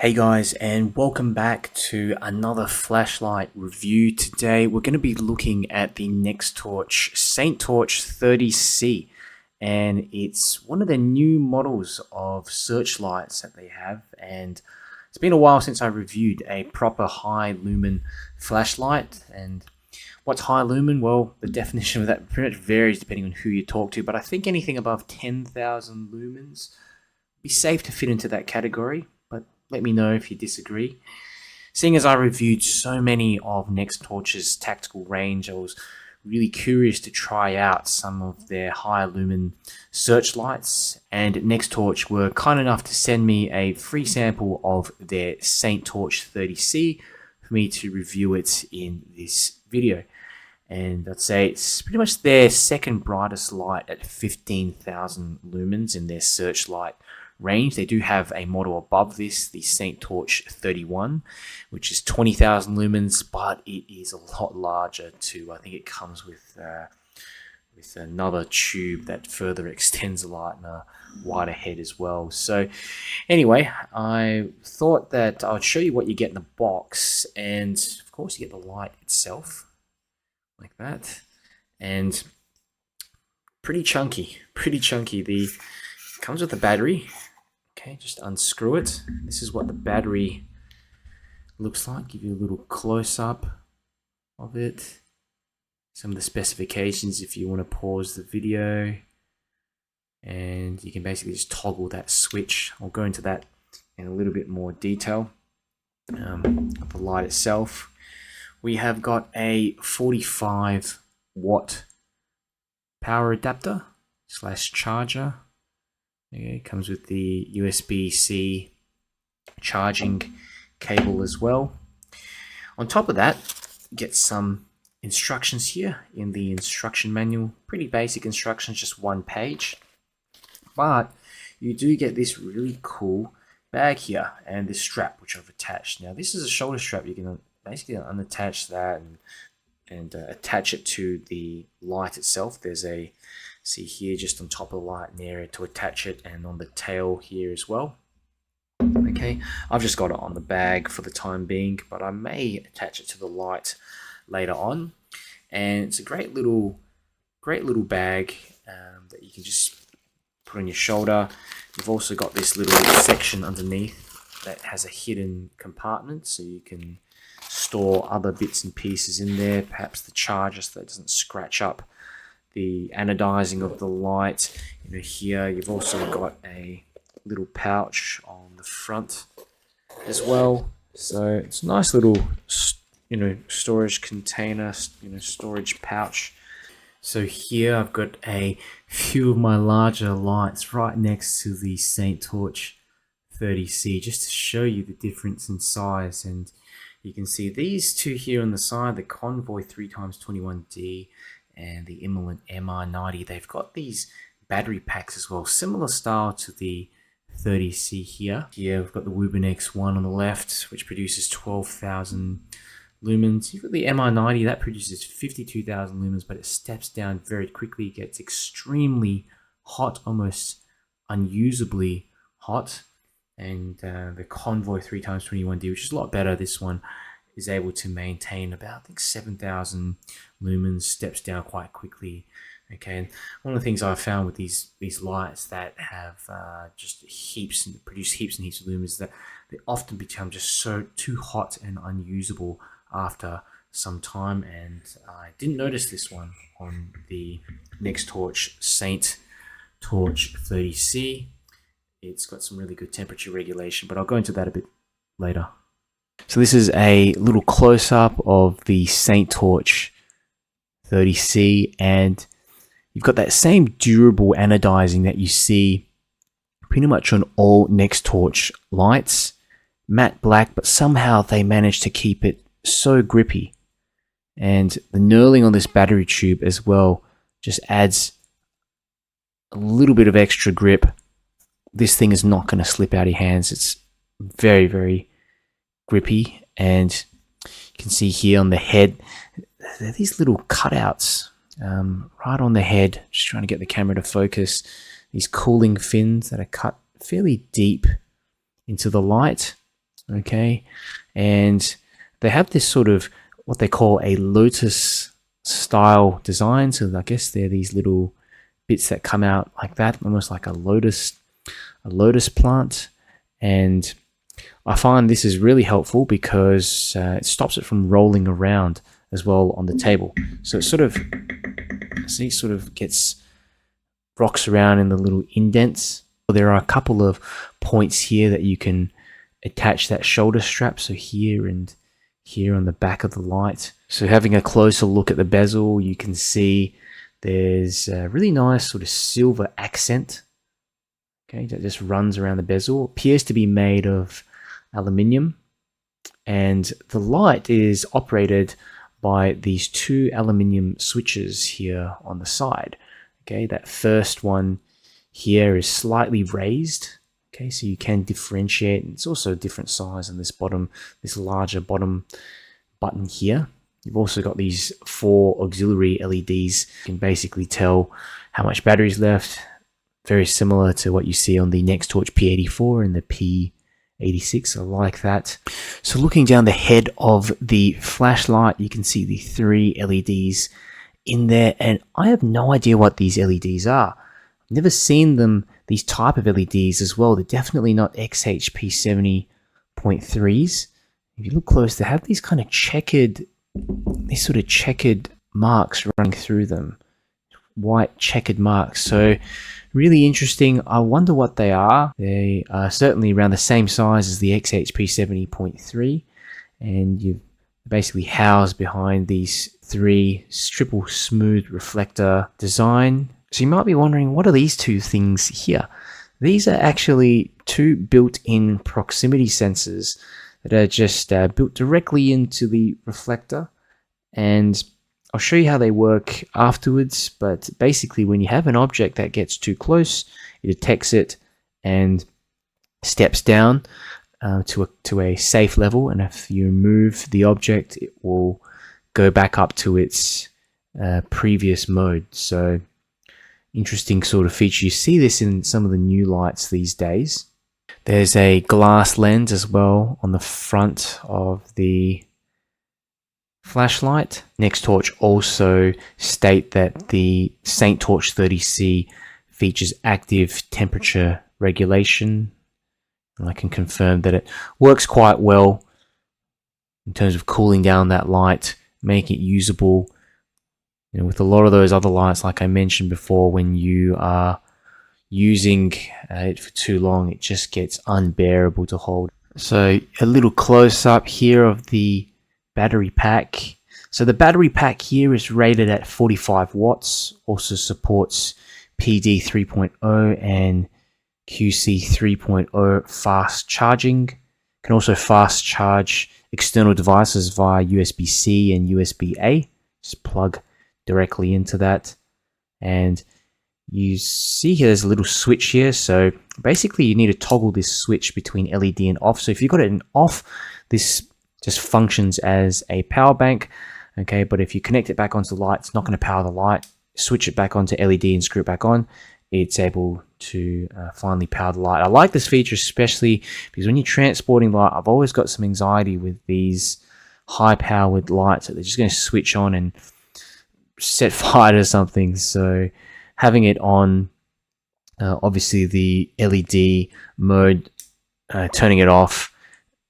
Hey guys, and welcome back to another flashlight review. Today we're going to be looking at the Nextorch Saint Torch 30C, and it's one of the new models of searchlights that they have. And it's been a while since I reviewed a proper high lumen flashlight. And what's high lumen? Well, the definition of that pretty much varies depending on who you talk to, but I think anything above 10,000 lumens be safe to fit into that category. But let me know if you disagree. Seeing as I reviewed so many of Nextorch's tactical range, I was really curious to try out some of their high lumen searchlights, and Nextorch were kind enough to send me a free sample of their Saint Torch 30C for me to review it in this video. And I'd say it's pretty much their second brightest light at 15,000 lumens in their searchlight range. They do have a model above this, the Saint Torch 31, which is 20,000 lumens, but it is a lot larger too. I think it comes with another tube that further extends the light and a wider head as well. So anyway, I thought that I would show you what you get in the box, and of course you get the light itself like that, and pretty chunky. The comes with a battery. Okay, just unscrew it. This is what the battery looks like. Give you a little close-up of it. Some of the specifications if you want to pause the video. And you can basically just toggle that switch. I'll go into that in a little bit more detail. The light itself. We have got a 45 watt power adapter / charger. Okay, it comes with the USB-C charging cable as well. On top of that, get some instructions here in the instruction manual. Pretty basic instructions, just one page. But you do get this really cool bag here and this strap which I've attached. Now this is a shoulder strap. You can basically unattach that and attach it to the light itself. There's a, see here, just on top of the light area to attach it, and on the tail here as well. Okay, I've just got it on the bag for the time being, but I may attach it to the light later on. And it's a great little bag that you can just put on your shoulder. You've also got this little section underneath that has a hidden compartment, so you can store other bits and pieces in there, perhaps the charger, so that doesn't scratch up the anodizing of the light. You know, here you've also got a little pouch on the front as well, so it's a nice little storage container, storage pouch. So here I've got a few of my larger lights right next to the Saint Torch 30C, just to show you the difference in size. And you can see these two here on the side, the Convoy 3x21D and the Immelmann MR90. They've got these battery packs as well, similar style to the 30C here. Here we've got the Wubin X1 on the left, which produces 12,000 lumens. You've got the MR90 that produces 52,000 lumens, but it steps down very quickly. It gets extremely hot, almost unusably hot. And the Convoy 3x21D, which is a lot better, this one is able to maintain about, I think, 7,000 lumens, steps down quite quickly. Okay, and one of the things I've found with these lights that have just produce heaps and heaps of lumens, that they often become just so too hot and unusable after some time. And I didn't notice this one on the Nextorch Saint Torch 30C. It's got some really good temperature regulation, but I'll go into that a bit later. So this is a little close-up of the Saint Torch 30C, and you've got that same durable anodizing that you see pretty much on all Nextorch lights. Matte black, but somehow they managed to keep it so grippy. And the knurling on this battery tube as well just adds a little bit of extra grip. This thing is not going to slip out of your hands. It's very, very grippy. And you can see here on the head, there are these little cutouts right on the head. Just trying to get the camera to focus. These cooling fins that are cut fairly deep into the light. Okay, and they have this sort of what they call a lotus style design. So I guess they're these little bits that come out like that, almost like a lotus plant. And I find this is really helpful because it stops it from rolling around as well on the table. So it sort of gets rocks around in the little indents. There are a couple of points here that you can attach that shoulder strap. So here and here on the back of the light. So having a closer look at the bezel, you can see there's a really nice sort of silver accent. Okay, that just runs around the bezel. It appears to be made of aluminium, and the light is operated by these two aluminium switches here on the side. Okay, that first one here is slightly raised. Okay, so you can differentiate. It's also a different size on this larger bottom button here. You've also got these 4 auxiliary LEDs. You can basically tell how much battery is left. Very similar to what you see on the Nextorch P84 and the P86. I like that. So looking down the head of the flashlight, you can see the 3 LEDs in there, and I have no idea what these LEDs are. I've never seen them, these type of LEDs as well. They're definitely not XHP 70.3s. If you look close, they have these kind of checkered marks running through them. White checkered marks. So really interesting. I wonder what they are. They are certainly around the same size as the XHP 70.3, and you're basically housed behind these 3 triple smooth reflector design. So you might be wondering, what are these 2 things here? These are actually 2 built-in proximity sensors that are just built directly into the reflector, and I'll show you how they work afterwards. But basically, when you have an object that gets too close, it detects it and steps down to a safe level, and if you remove the object, it will go back up to its previous mode. So interesting sort of feature. You see this in some of the new lights these days. There's a glass lens as well on the front of the flashlight. Nextorch also state that the Saint Torch 30C features active temperature regulation, and I can confirm that it works quite well in terms of cooling down that light, making it usable. You know, with a lot of those other lights, like I mentioned before, when you are using it for too long, it just gets unbearable to hold. So a little close up here of the battery pack. So the battery pack here is rated at 45 watts, also supports PD 3.0 and QC 3.0 fast charging. Can also fast charge external devices via USB-C and USB-A. Just plug directly into that. And you see here there's a little switch here. So basically you need to toggle this switch between LED and off. So if you've got it in off, this just functions as a power bank. Okay, but if you connect it back onto the light, it's not going to power the light. Switch it back onto LED and screw it back on, it's able to finally power the light. I like this feature especially because when you're transporting light, I've always got some anxiety with these high-powered lights that they're just going to switch on and set fire to something. So having it on, obviously the LED mode, turning it off,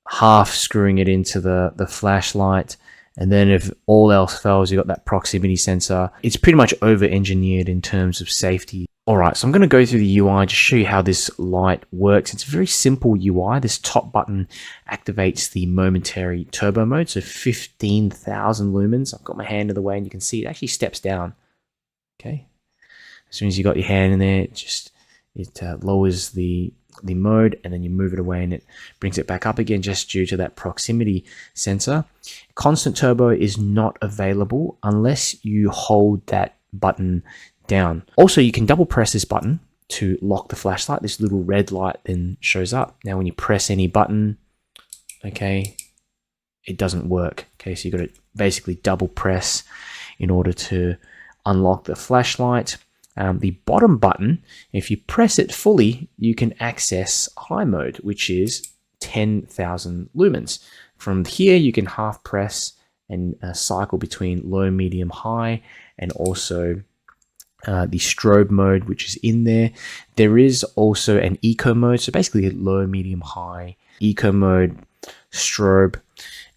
half screwing it into the flashlight, and then if all else fails, you've got that proximity sensor. It's pretty much over-engineered in terms of safety. Alright, so I'm going to go through the UI to show you how this light works. It's a very simple UI. This top button activates the momentary turbo mode, so 15,000 lumens. I've got my hand in the way and you can see it actually steps down. Okay, as soon as you got your hand in there, it lowers the mode, and then you move it away and it brings it back up again just due to that proximity sensor. Constant turbo is not available unless you hold that button down. Also, you can double press this button to lock the flashlight. This little red light then shows up. Now when you press any button, okay, it doesn't work. Okay, so you've got to basically double press in order to unlock the flashlight. The bottom button, if you press it fully, you can access high mode, which is 10,000 lumens. From here, you can half press and cycle between low, medium, high, and also the strobe mode, which is in there. There is also an eco mode, so basically a low, medium, high, eco mode, strobe,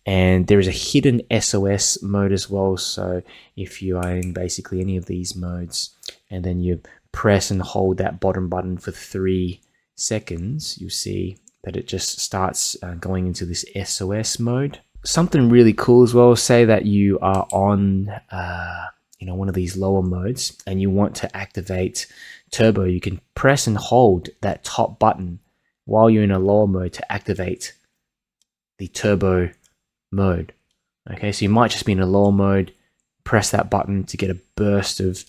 and there is a hidden SOS mode as well. So if you are in basically any of these modes and then you press and hold that bottom button for 3 seconds, you'll see that it just starts going into this SOS mode. Something really cool as well, say that you are on one of these lower modes and you want to activate turbo, you can press and hold that top button while you're in a lower mode to activate the turbo mode. Okay, so you might just be in a lower mode, press that button to get a burst of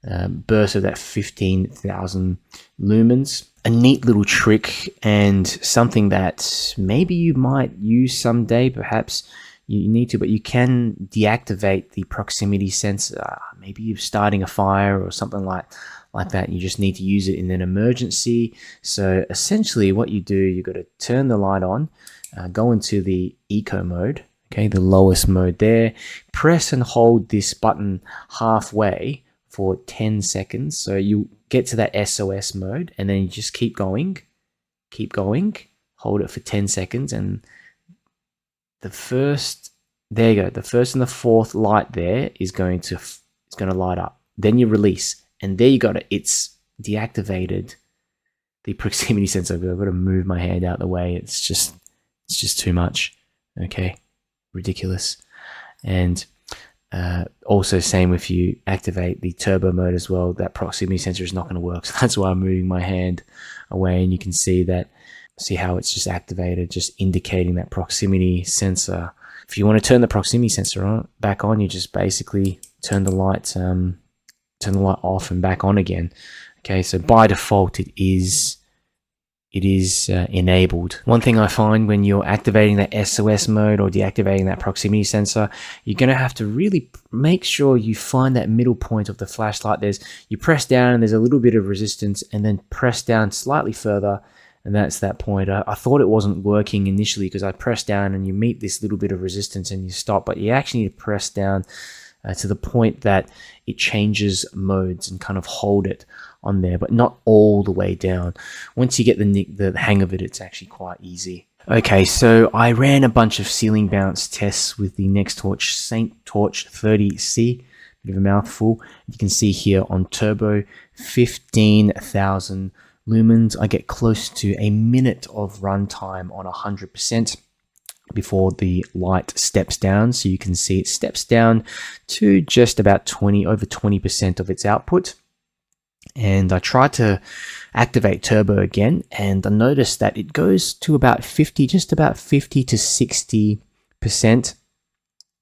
that 15,000 lumens. A neat little trick, and something that maybe you might use someday, perhaps you need to, but you can deactivate the proximity sensor. Maybe you're starting a fire or something like that. You just need to use it in an emergency. So essentially what you do, you've got to turn the light on, go into the eco mode, okay, the lowest mode there, press and hold this button halfway for 10 seconds. So you get to that SOS mode and then you just keep going, hold it for 10 seconds, and the first and the fourth light there is going to light up. Then you release, and there you got it. It's deactivated the proximity sensor. I've got to move my hand out of the way. It's just too much. Okay, ridiculous. And also same if you activate the turbo mode as well, that proximity sensor is not going to work. So that's why I'm moving my hand away, and you can see how it's just activated, just indicating that proximity sensor. If you want to turn the proximity sensor back on, you just basically turn the light off and back on again. Okay, so by default it is enabled. One thing I find when you're activating that SOS mode or deactivating that proximity sensor, you're going to have to really make sure you find that middle point of the flashlight. You press down and there's a little bit of resistance, and then press down slightly further, and that's that point. I thought it wasn't working initially because I pressed down and you meet this little bit of resistance and you stop, but you actually need to press down to the point that it changes modes and kind of hold it on there, but not all the way down. Once you get the hang of it, it's actually quite easy. Okay, so I ran a bunch of ceiling bounce tests with the Nextorch Saint Torch 30C. Bit of a mouthful. You can see here on turbo, 15,000 lumens. I get close to a minute of runtime on 100% before the light steps down. So you can see it steps down to just about over 20% of its output. And I tried to activate turbo again, and I noticed that it goes to about 50 to 60%,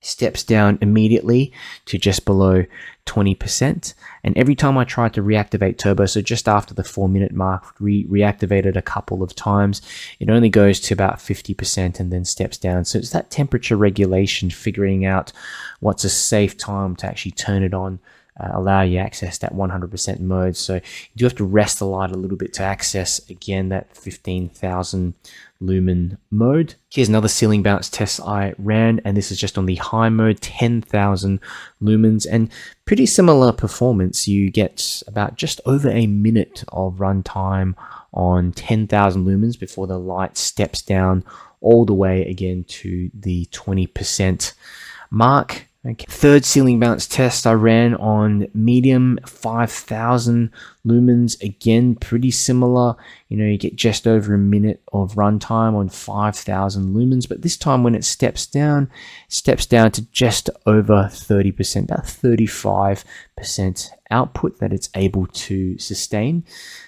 steps down immediately to just below 20%. And every time I tried to reactivate turbo, so just after the 4-minute mark, reactivated a couple of times, it only goes to about 50% and then steps down. So it's that temperature regulation, figuring out what's a safe time to actually turn it on, allow you access that 100% mode. So you do have to rest the light a little bit to access again that 15,000 lumen mode. Here's another ceiling bounce test I ran, and this is just on the high mode, 10,000 lumens, and pretty similar performance. You get about just over a minute of runtime on 10,000 lumens before the light steps down all the way again to the 20% mark. Okay. Third ceiling bounce test I ran on medium, 5,000 lumens. Again, pretty similar. You get just over a minute of runtime on 5,000 lumens, but this time when it steps down to just over 30%, about 35% output that it's able to sustain.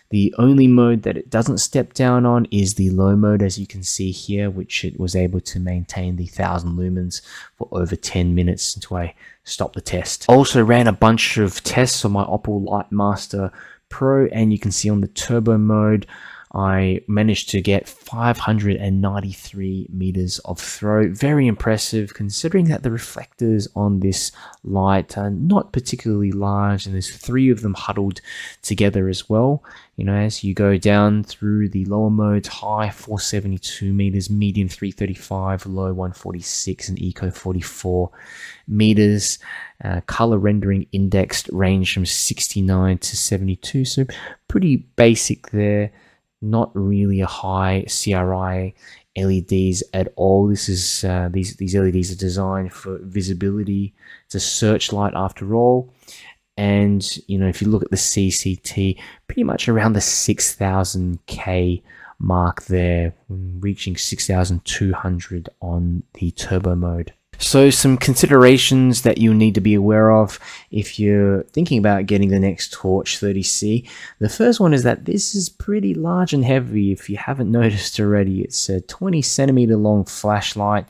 The only mode that it doesn't step down on is the low mode, as you can see here, which it was able to maintain the 1,000 lumens for over 10 minutes until I stopped the test. I also ran a bunch of tests on my Opal Lightmaster Pro, and you can see on the turbo mode, I managed to get 593 meters of throw. Very impressive considering that the reflectors on this light are not particularly large, and there's 3 of them huddled together as well. You know, as you go down through the lower modes, high 472 meters, medium 335, low 146, and eco 44 meters. Color rendering indexed range from 69 to 72, so pretty basic there. Not really a high CRI LEDs at all. This is these LEDs are designed for visibility. It's a searchlight after all. And you know, if you look at the CCT, pretty much around the 6000K mark there, reaching 6200 on the turbo mode. So some considerations that you need to be aware of if you're thinking about getting the next Torch 30C. The first one is that this is pretty large and heavy. If you haven't noticed already, it's a 20 centimeter long flashlight.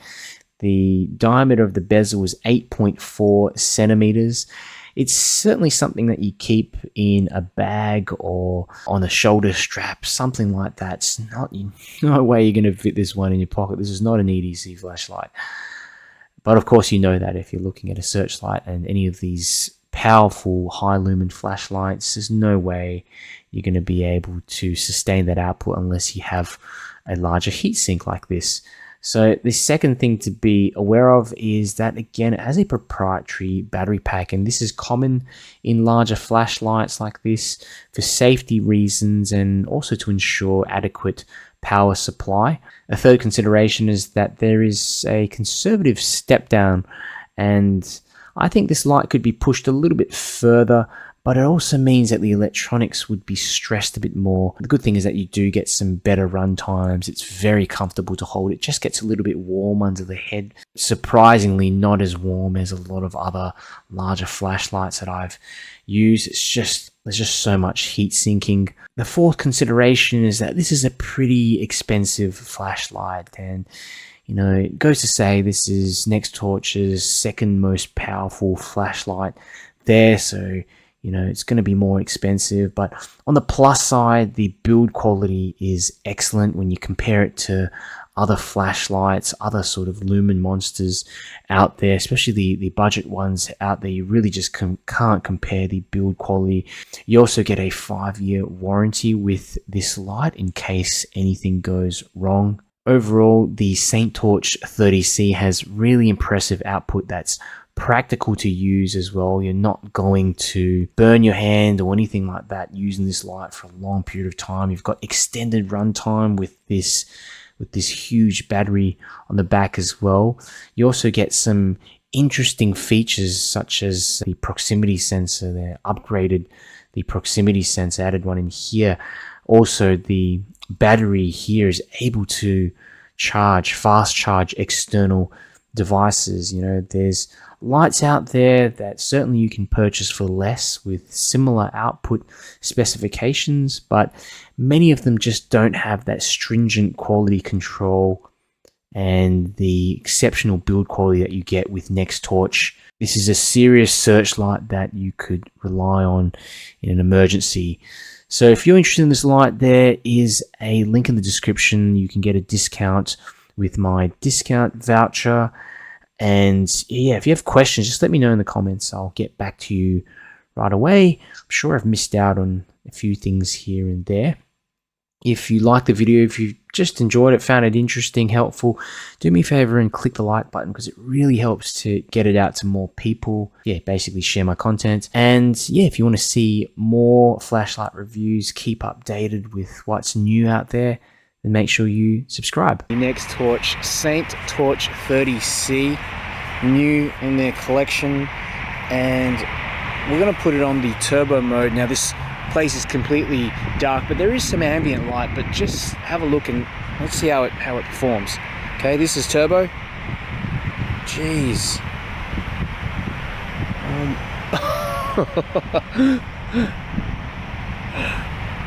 The diameter of the bezel is 8.4 centimeters. It's certainly something that you keep in a bag or on a shoulder strap, something like that. It's not, no way you're going to fit this one in your pocket. This is not an EDC flashlight. But of course, you know that if you're looking at a searchlight and any of these powerful high lumen flashlights, there's no way you're going to be able to sustain that output unless you have a larger heatsink like this. So the second thing to be aware of is that, again, it has a proprietary battery pack, and this is common in larger flashlights like this for safety reasons and also to ensure adequate power supply. A third consideration is that there is a conservative step down, and I think this light could be pushed a little bit further, but it also means that the electronics would be stressed a bit more. The good thing is that you do get some better run times. It's very comfortable to hold. It just gets a little bit warm under the head. Surprisingly, not as warm as a lot of other larger flashlights that I've used. There's just so much heat sinking. The fourth consideration is that this is a pretty expensive flashlight, and you know, it goes to say this is Nextorch's second most powerful flashlight there, so you know, it's going to be more expensive. But on the plus side, the build quality is excellent when you compare it to other flashlights, other sort of lumen monsters out there, especially the budget ones out there. You really just can't compare the build quality. You also get a 5-year warranty with this light in case anything goes wrong. Overall, the Saint Torch 30C has really impressive output that's practical to use as well. You're not going to burn your hand or anything like that using this light for a long period of time. You've got extended runtime with this huge battery on the back as well. You also get some interesting features such as the proximity sensor. They upgraded the proximity sensor, added one in here. Also, the battery here is able to fast charge external devices. You know, there's lights out there that certainly you can purchase for less with similar output specifications, but many of them just don't have that stringent quality control and the exceptional build quality that you get with Nextorch. This is a serious searchlight that you could rely on in an emergency. So if you're interested in this light, there is a link in the description. You can get a discount with my discount voucher. And yeah, if you have questions, just let me know in the comments. I'll get back to you right away. I'm sure I've missed out on a few things here and there. If you liked the video, if you just enjoyed it, found it interesting, helpful, do me a favor and click the like button because it really helps to get it out to more people. Yeah, basically share my content. And yeah, if you want to see more flashlight reviews, keep updated with what's new out there, then make sure you subscribe. The Nextorch Saint Torch 30C, new in their collection, and we're going to put it on the turbo mode. Now this place is completely dark, but there is some ambient light, but just have a look and let's see how it performs. Okay, this is turbo. Jeez.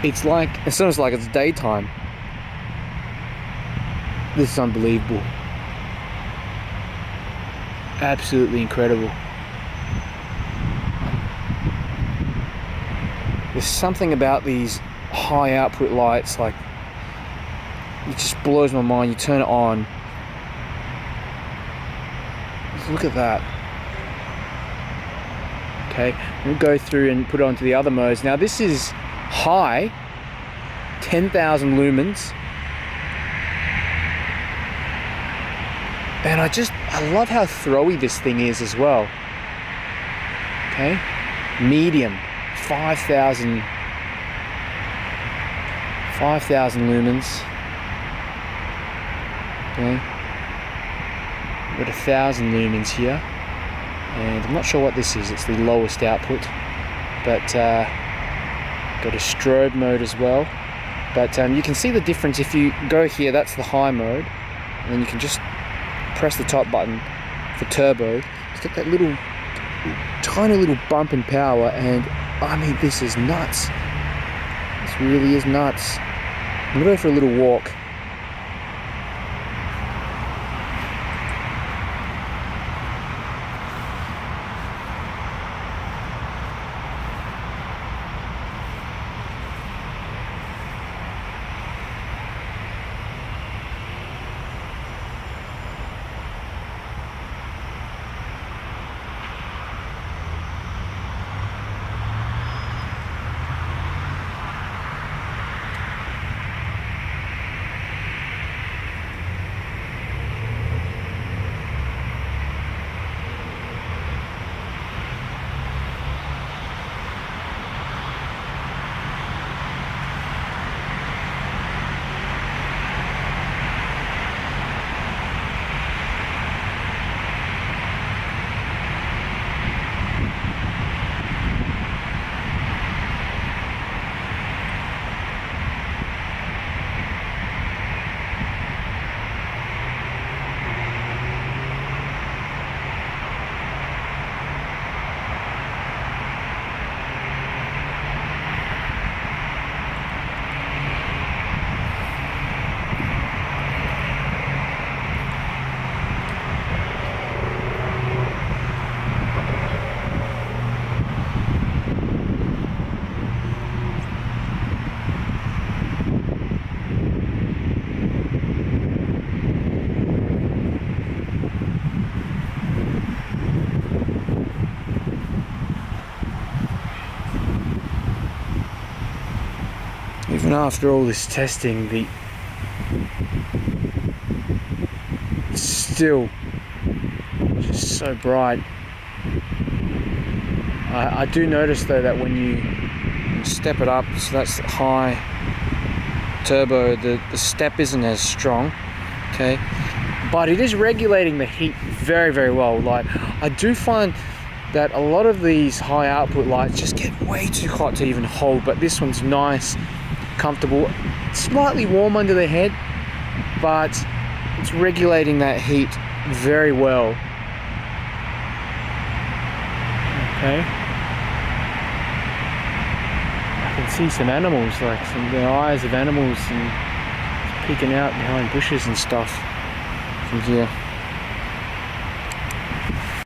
It sounds like it's daytime. This is unbelievable. Absolutely incredible. There's something about these high output lights, like it just blows my mind. You turn it on. Look at that. Okay, we'll go through and put it onto the other modes. Now this is high, 10,000 lumens. And I love how throwy this thing is as well. Okay, medium, 5,000 lumens. Okay, got 1,000 lumens here, and I'm not sure what this is. It's the lowest output, but got a strobe mode as well. But you can see the difference if you go here. That's the high mode, and then you can just press the top button for turbo. It's got that little tiny little bump in power, and I mean, this is nuts. This really is nuts. I'm gonna go for a little walk. Even after all this testing, it's still just so bright. I do notice though that when you step it up, so that's high turbo, the step isn't as strong, okay? But it is regulating the heat very, very well. Like, I do find that a lot of these high output lights just get way too hot to even hold, but this one's nice, comfortable, slightly warm under the head, but it's regulating that heat very well. Okay, I can see some animals, like the eyes of animals, and peeking out behind bushes and stuff from here.